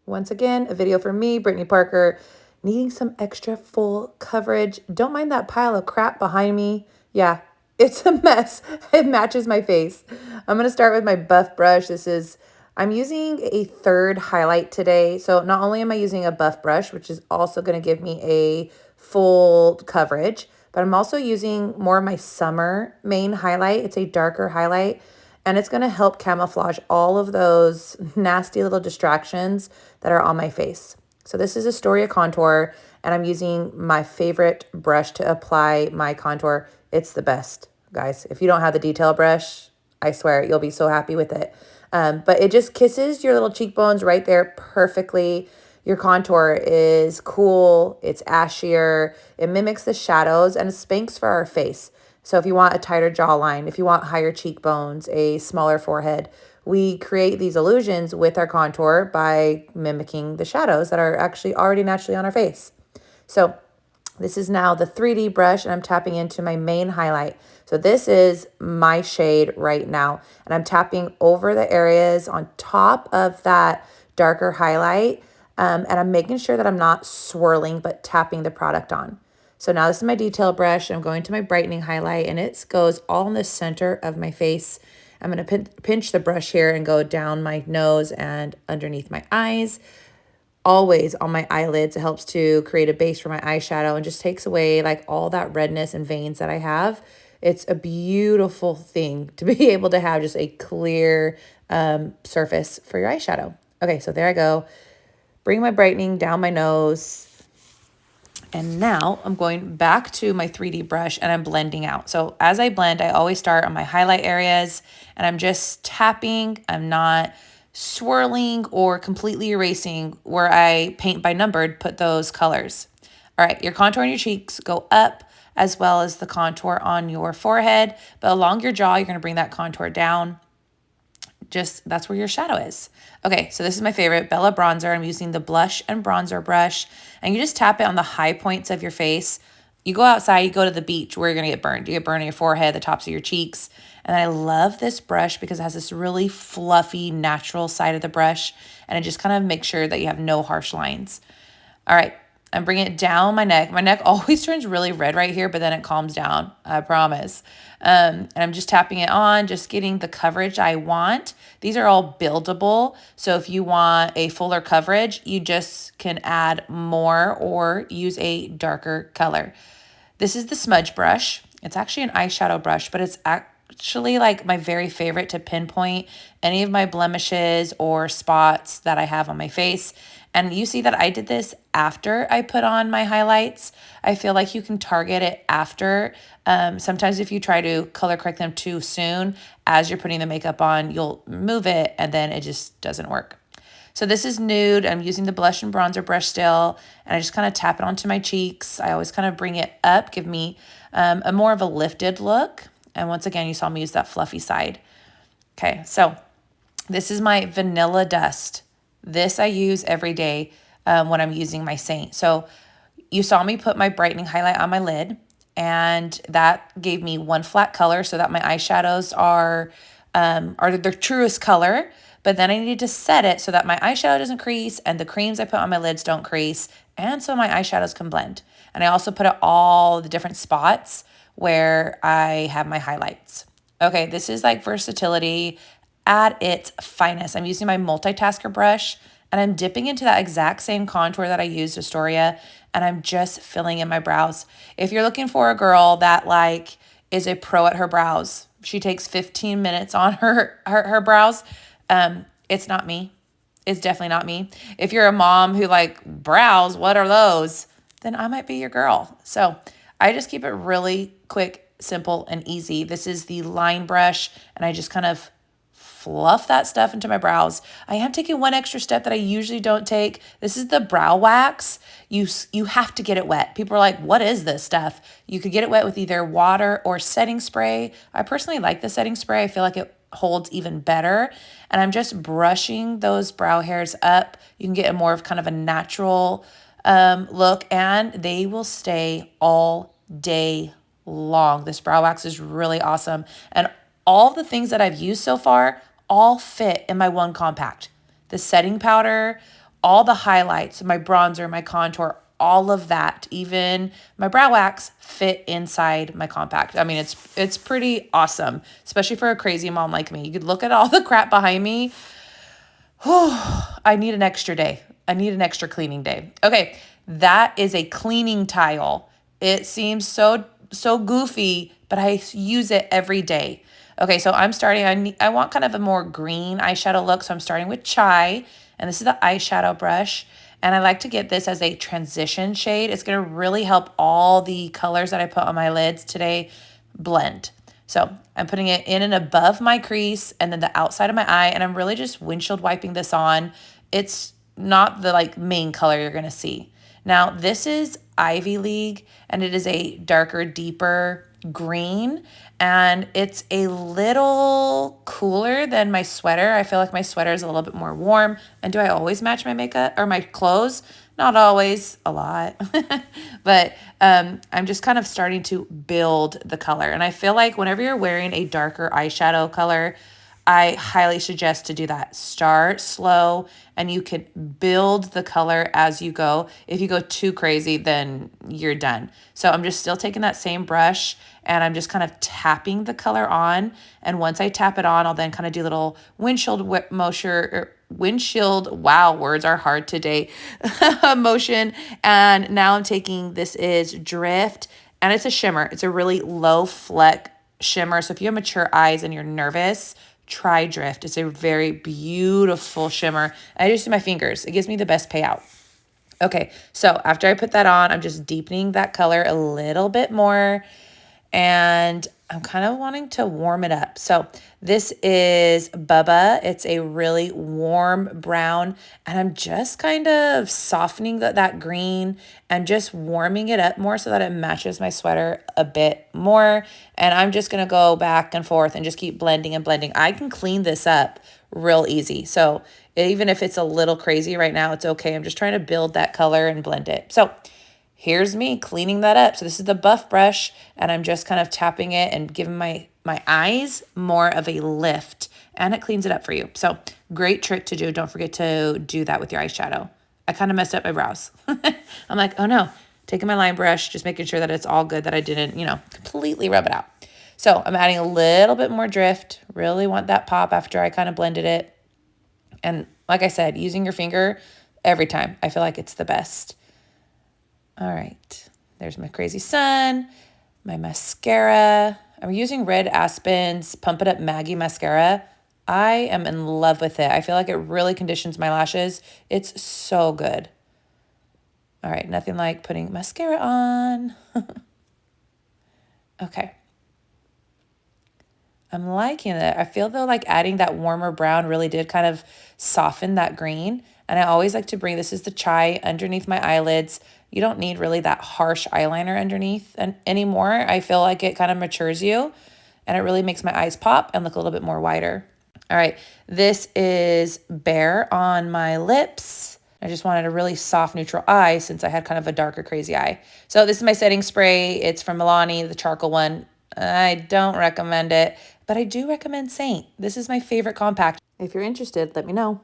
Once again, a video for me, Brittany Parker, needing some extra full coverage. Don't mind that pile of crap behind me. Yeah, it's a mess. It matches my face. I'm going to start with my buff brush. I'm using a third highlight today. So not only am I using a buff brush, which is also going to give me a full coverage, but I'm also using more of my summer main highlight. It's a darker highlight, and it's going to help camouflage all of those nasty little distractions that are on my face. So this is Astoria contour, and I'm using my favorite brush to apply my contour. It's the best, guys. If you don't have the detail brush, I swear you'll be so happy with it. But it just kisses your little cheekbones right there perfectly. Your contour is cool, it's ashier, it mimics the shadows, and it spanks for our face. So if you want a tighter jawline, if you want higher cheekbones, a smaller forehead, we create these illusions with our contour by mimicking the shadows that are actually already naturally on our face. So this is now the 3D brush, and I'm tapping into my main highlight. So this is my shade right now, and I'm tapping over the areas on top of that darker highlight, and I'm making sure that I'm not swirling, but tapping the product on. So now this is my detail brush. I'm going to my brightening highlight, and it goes all in the center of my face. I'm going to pinch the brush here and go down my nose and underneath my eyes. Always on my eyelids. It helps to create a base for my eyeshadow and just takes away like all that redness and veins that I have. It's a beautiful thing to be able to have just a clear surface for your eyeshadow. Okay, so there I go. Bring my brightening down my nose. And now I'm going back to my 3D brush and I'm blending out. So as I blend, I always start on my highlight areas and I'm just tapping. I'm not swirling or completely erasing. Where I paint by numbered, put those colors. All right, your contour on your cheeks go up as well as the contour on your forehead. But along your jaw, you're going to bring that contour down. Just that's where your shadow is. Okay, so this is my favorite, Blush+Bronzer. I'm using the Blush+Bronzer brush, and you just tap it on the high points of your face. You go outside, you go to the beach, where you're gonna get burned. You get burned on your forehead, the tops of your cheeks. And I love this brush because it has this really fluffy, natural side of the brush, and it just kind of makes sure that you have no harsh lines. All right, I'm bringing it down my neck. My neck always turns really red right here, but then it calms down, I promise. And I'm just tapping it on, just getting the coverage I want. These are all buildable. So if you want a fuller coverage, you just can add more or use a darker color. This is the Smudge brush. It's actually an eyeshadow brush, but it's actually like my very favorite to pinpoint any of my blemishes or spots that I have on my face. And you see that I did this after I put on my highlights. I feel like you can target it after. Sometimes if you try to color correct them too soon, as you're putting the makeup on, you'll move it and then it just doesn't work. So this is Nude. I'm using the Blush+Bronzer brush still, and I just kind of tap it onto my cheeks. I always kind of bring it up, give me a more of a lifted look. And once again, you saw me use that fluffy side. Okay, so this is my Vanilla Dust. This I use every day when I'm using my Seint. So you saw me put my brightening highlight on my lid, and that gave me one flat color so that my eyeshadows are their truest color. But then I needed to set it so that my eyeshadow doesn't crease and the creams I put on my lids don't crease, and so my eyeshadows can blend. And I also put it all the different spots where I have my highlights. Okay, this is like versatility at its finest. I'm using my Multitasker brush, and I'm dipping into that exact same contour that I used Astoria, and I'm just filling in my brows. If you're looking for a girl that like is a pro at her brows, she takes 15 minutes on her brows, it's not me. It's definitely not me. If you're a mom who like brows, what are those? Then I might be your girl. So I just keep it really quick, simple, and easy. This is the line brush, and I just kind of fluff that stuff into my brows. I am taking one extra step that I usually don't take. This is the brow wax. You have to get it wet. People are like, what is this stuff? You could get it wet with either water or setting spray. I personally like the setting spray. I feel like it holds even better. And I'm just brushing those brow hairs up. You can get a more of kind of a natural look, and they will stay all day long. This brow wax is really awesome. And all the things that I've used so far all fit in my one compact. The setting powder, all the highlights, my bronzer, my contour, all of that, even my brow wax fit inside my compact. I mean, it's pretty awesome, especially for a crazy mom like me. You could look at all the crap behind me. Oh, I need an extra day. I need an extra cleaning day. Okay, that is a cleaning tile. It seems so goofy, but I use it every day. Okay, so I'm starting, I want kind of a more green eyeshadow look, so I'm starting with Chai, and this is the eyeshadow brush, and I like to get this as a transition shade. It's gonna really help all the colors that I put on my lids today blend. So I'm putting it in and above my crease and then the outside of my eye, and I'm really just windshield wiping this on. It's not the like main color you're gonna see. Now this is Ivy League, and it is a darker, deeper green, and it's a little cooler than my sweater. I feel like my sweater is a little bit more warm. And do I always match my makeup or my clothes? Not always, a lot. But I'm just kind of starting to build the color. And I feel like whenever you're wearing a darker eyeshadow color, I highly suggest to do that. Start slow and you can build the color as you go. If you go too crazy, then you're done. So I'm just still taking that same brush and I'm just kind of tapping the color on. And once I tap it on, I'll then kind of do little windshield motion, wow, words are hard today, motion. And now I'm taking, this is Drift, and it's a shimmer. It's a really low fleck shimmer. So if you have mature eyes and you're nervous, try Drift. It's a very beautiful shimmer. I just use my fingers. It gives me the best payout. Okay, so after I put that on, I'm just deepening that color a little bit more, and I'm kind of wanting to warm it up. So this is Bubba. It's a really warm brown, and I'm just kind of softening that green and just warming it up more so that it matches my sweater a bit more. And I'm just going to go back and forth and just keep blending and blending. I can clean this up real easy. So even if it's a little crazy right now, it's okay. I'm just trying to build that color and blend it. So here's me cleaning that up. So this is the buff brush, and I'm just kind of tapping it and giving my eyes more of a lift, and it cleans it up for you. So great trick to do. Don't forget to do that with your eyeshadow. I kind of messed up my brows. I'm like, oh no, taking my line brush, just making sure that it's all good, that I didn't, completely rub it out. So I'm adding a little bit more Drift. Really want that pop after I kind of blended it. And like I said, using your finger every time. I feel like it's the best. All right, there's my Crazy Sun, my mascara. I'm using Red Aspen's Pump It Up Maggie mascara. I am in love with it. I feel like it really conditions my lashes. It's so good. All right, nothing like putting mascara on. Okay. I'm liking it. I feel though like adding that warmer brown really did kind of soften that green. And I always like to bring, this is the Chai, underneath my eyelids. You don't need really that harsh eyeliner underneath anymore. I feel like it kind of matures you and it really makes my eyes pop and look a little bit more wider. All right, this is Bare on my lips. I just wanted a really soft, neutral eye since I had kind of a darker, crazy eye. So this is my setting spray. It's from Milani, the charcoal one. I don't recommend it, but I do recommend Seint. This is my favorite compact. If you're interested, let me know.